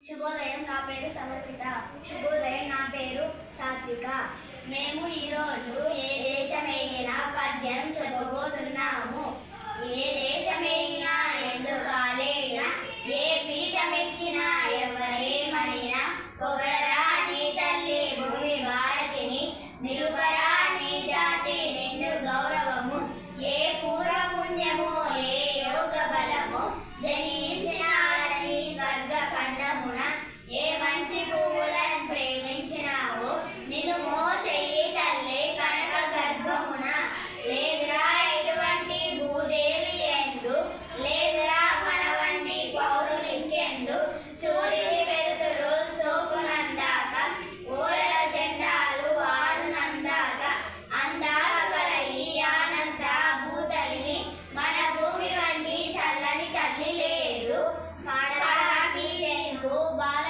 శుభోదయం, నా పేరు సమర్పిత. శుభోదయం, నా పేరు సాత్విక. మేము ఈరోజు ఏ దేశమేగినా పద్యం చెప్పబోతున్నాము. ఏ దేశమేగినా ఎందుకాలేనా, ఏ పీఠమెక్కినా ఎవరేమనినా, పొగడరా నీ తల్లి భూమి భారతిని, నిలుపరా నీ జాతి నిండు గౌరవము. ఏ పూర్వ పుణ్యము ఏ యోగ బలము జనించినాడని స్వర్గ ఖండమున, ఏ మంచి పువ్వులను ప్రేమించినావు నిన్ను మోచెయ్యి తల్లి కనక గర్భమున. లేదురా ఎటువంటి భూదేవి ఎందు, లేదురా మన వంటి పౌరులింకెందు. సూర్యుని వెలుతురు సోకునందాక, ఓడల జెండాలు ఆడునందాక, అందాక గల ఈ అనంత భూతలిని మన భూమి వంటి చల్లని తల్లి లేదు. పాడరా నీ తెలుగు బాల